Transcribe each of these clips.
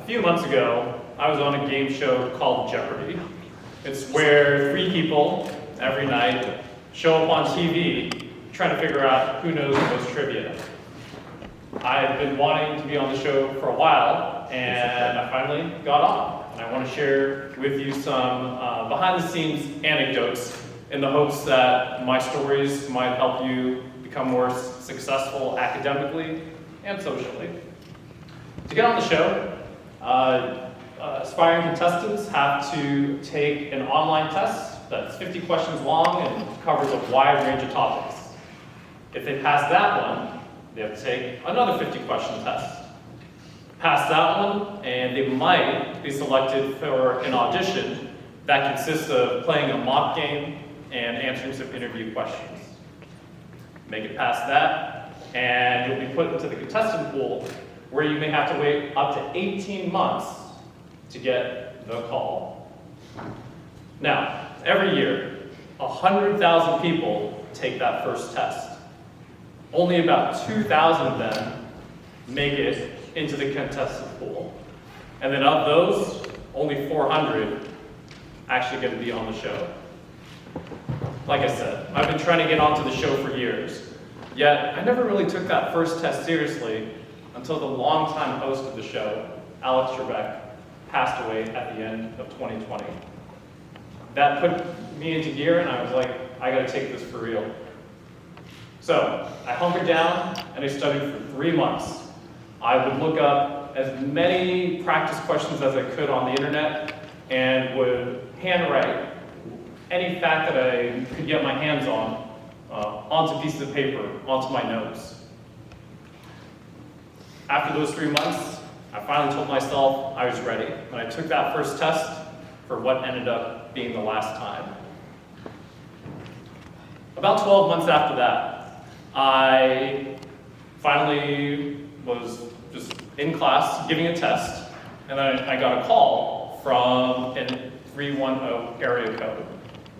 few months ago, I was on a game show called Jeopardy! It's where three people every night show up on TV trying to figure out who knows the most trivia. I've been wanting to be on the show for a while, and I finally got on. And I want to share with you some behind-the-scenes anecdotes in the hopes that my stories might help you become more successful academically and socially. To get on the show, aspiring contestants have to take an online test that's 50 questions long and covers a wide range of topics. If they pass that one, they have to take another 50-question test. Pass that one, and they might be selected for an audition that consists of playing a mock game and answering some interview questions. Make it past that, and you'll be put into the contestant pool where you may have to wait up to 18 months to get the call. Now, every year, 100,000 people take that first test. Only about 2,000 of them make it into the contestant pool. And then of those, only 400 actually get to be on the show. Like I said, I've been trying to get onto the show for years, yet I never really took that first test seriously until the longtime host of the show, Alex Trebek, passed away at the end of 2020. That put me into gear, and I was like, I gotta take this for real. So I hunkered down and I studied for 3 months. I would look up as many practice questions as I could on the internet and would handwrite any fact that I could get my hands on onto pieces of paper, onto my notes. After those 3 months, I finally told myself I was ready, and I took that first test for what ended up being the last time. About 12 months after that, I finally was just in class giving a test, and I got a call from a 310 area code.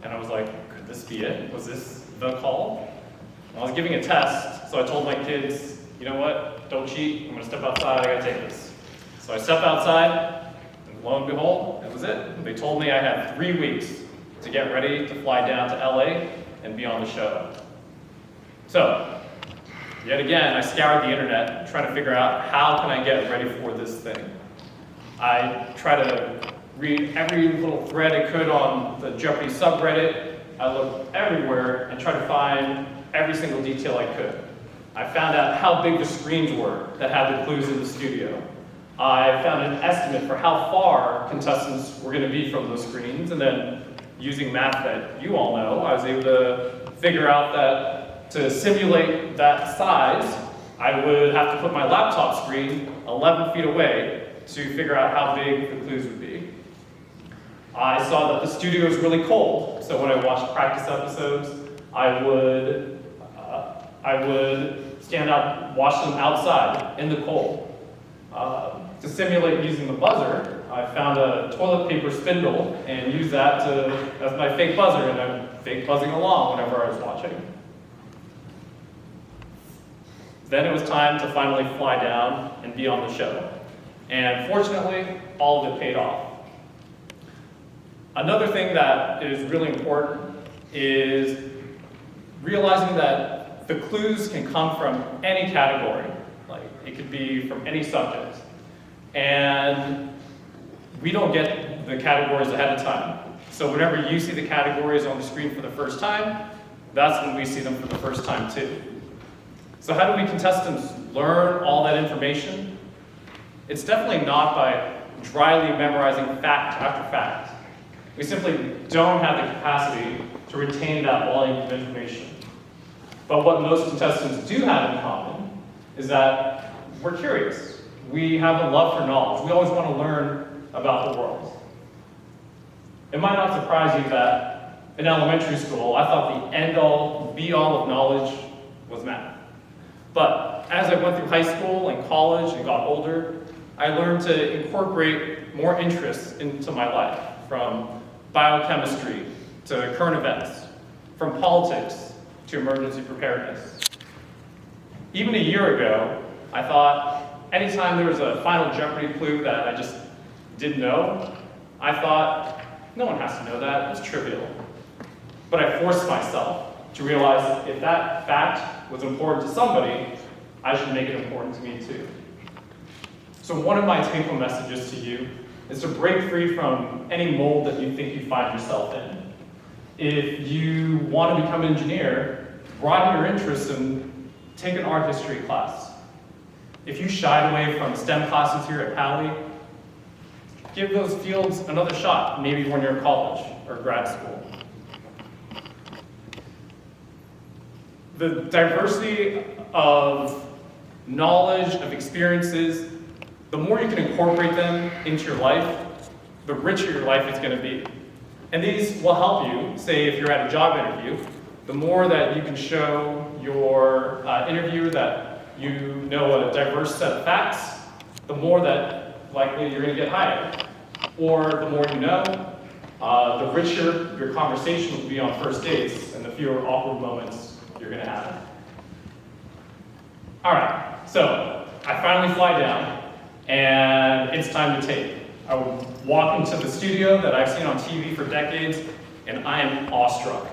And I was like, could this be it? Was this the call? I was giving a test, so I told my kids, you know what, don't cheat, I'm gonna step outside, I gotta take this. So I stepped outside, and lo and behold, that was it. They told me I had 3 weeks to get ready to fly down to LA and be on the show. So, yet again, I scoured the internet trying to figure out how can I get ready for this thing. I try to read every little thread I could on the Jeopardy subreddit. I looked everywhere and tried to find every single detail I could. I found out how big the screens were that had the clues in the studio. I found an estimate for how far contestants were going to be from those screens, and then using math that you all know, I was able to figure out that to simulate that size, I would have to put my laptop screen 11 feet away to figure out how big the clues would be. I saw that the studio was really cold, so when I watched practice episodes, I would stand out, watch them outside in the cold. To simulate using the buzzer, I found a toilet paper spindle and used that as my fake buzzer, and I'm fake buzzing along whenever I was watching. Then it was time to finally fly down and be on the show. And fortunately, all of it paid off. Another thing that is really important is realizing that the clues can come from any category. Like, it could be from any subject. And we don't get the categories ahead of time. So whenever you see the categories on the screen for the first time, that's when we see them for the first time too. So how do we contestants learn all that information? It's definitely not by dryly memorizing fact after fact. We simply don't have the capacity to retain that volume of information. But what most contestants do have in common is that we're curious. We have a love for knowledge. We always want to learn about the world. It might not surprise you that in elementary school, I thought the end-all, be-all of knowledge was math. But as I went through high school and college and got older, I learned to incorporate more interests into my life, from biochemistry to current events, from politics to emergency preparedness. Even a year ago, I thought anytime there was a Final Jeopardy clue that I just didn't know, I thought, no one has to know that, it's trivial. But I forced myself to realize if that fact was important to somebody, I should make it important to me too. So one of my take-home messages to you is to break free from any mold that you think you find yourself in. If you want to become an engineer, broaden your interests and take an art history class. If you shied away from STEM classes here at Pally, give those fields another shot, maybe when you're in college or grad school. The diversity of knowledge, of experiences, the more you can incorporate them into your life, the richer your life is going to be. And these will help you, say if you're at a job interview, the more that you can show your interviewer that you know a diverse set of facts, the more that likely you're going to get hired. Or the more you know, the richer your conversation will be on first dates and the fewer awkward moments you're going to have. All right, so I finally fly down and it's time to tape. I walk into the studio that I've seen on TV for decades and I am awestruck.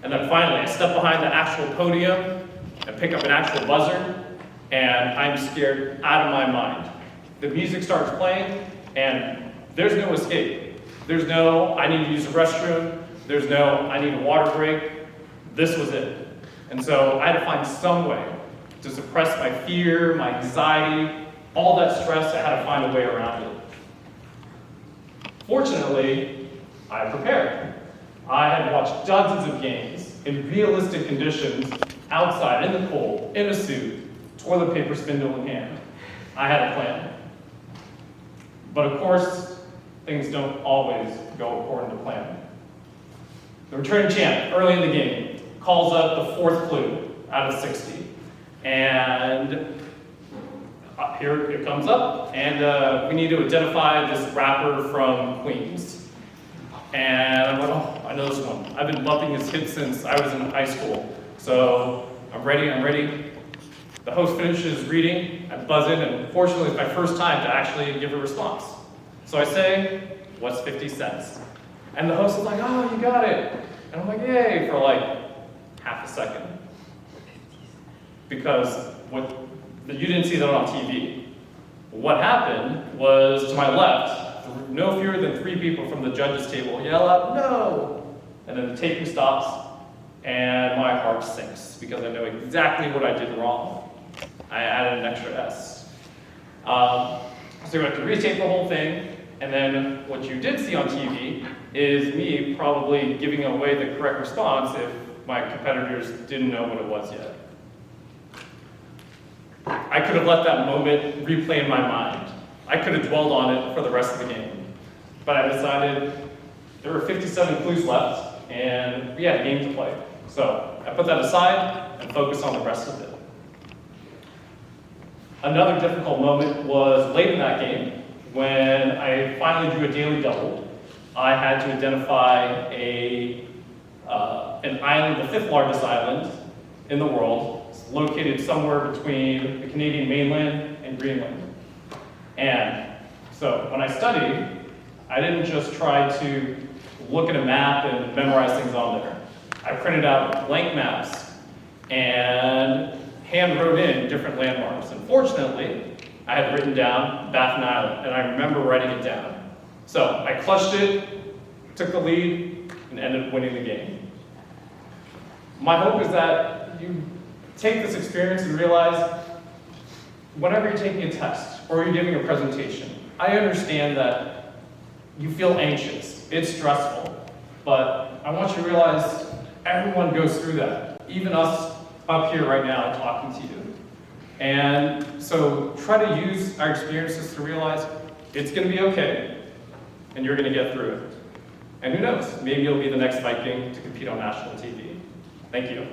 And then finally I step behind the actual podium and pick up an actual buzzer and I'm scared out of my mind. The music starts playing and there's no escape. There's no, I need to use the restroom. There's no, I need a water break. This was it. And so I had to find some way to suppress my fear, my anxiety, all that stress. I had to find a way around it. Fortunately, I prepared. I had watched dozens of games in realistic conditions, outside, in the cold, in a suit, toilet paper spindle in hand. I had a plan. But of course, things don't always go according to plan. The returning champ, early in the game, calls up the fourth clue out of 60. And here it comes up, and we need to identify this rapper from Queens. And I'm like, oh, I know this one. I've been bumping his hits since I was in high school. So I'm ready. The host finishes reading, I buzz in, and fortunately it's my first time to actually give a response. So I say, what's 50 cents? And the host is like, oh, you got it. And I'm like, yay, for like half a second. Because you didn't see that on TV. What happened was, to my left, no fewer than 3 people from the judges' table yell out, no! And then the taping stops, and my heart sinks, because I know exactly what I did wrong. I added an extra S. So we have to retape the whole thing, and then what you did see on TV is me probably giving away the correct response if my competitors didn't know what it was yet. I could have let that moment replay in my mind. I could have dwelled on it for the rest of the game. But I decided there were 57 clues left, and we had a game to play. So I put that aside and focused on the rest of it. Another difficult moment was late in that game when I finally drew a daily double. I had to identify an island, the 5th largest island in the world. It's located somewhere between the Canadian mainland and Greenland. And so when I studied, I didn't just try to look at a map and memorize things on there. I printed out blank maps and hand wrote in different landmarks. And fortunately, I had written down Baffin Island, and I remember writing it down. So I clutched it, took the lead, and ended up winning the game. My hope is that you take this experience and realize whenever you're taking a test or you're giving a presentation, I understand that you feel anxious, it's stressful, but I want you to realize everyone goes through that, even us up here right now talking to you. And so try to use our experiences to realize it's going to be okay, and you're going to get through it. And who knows, maybe you'll be the next Viking to compete on national TV. Thank you.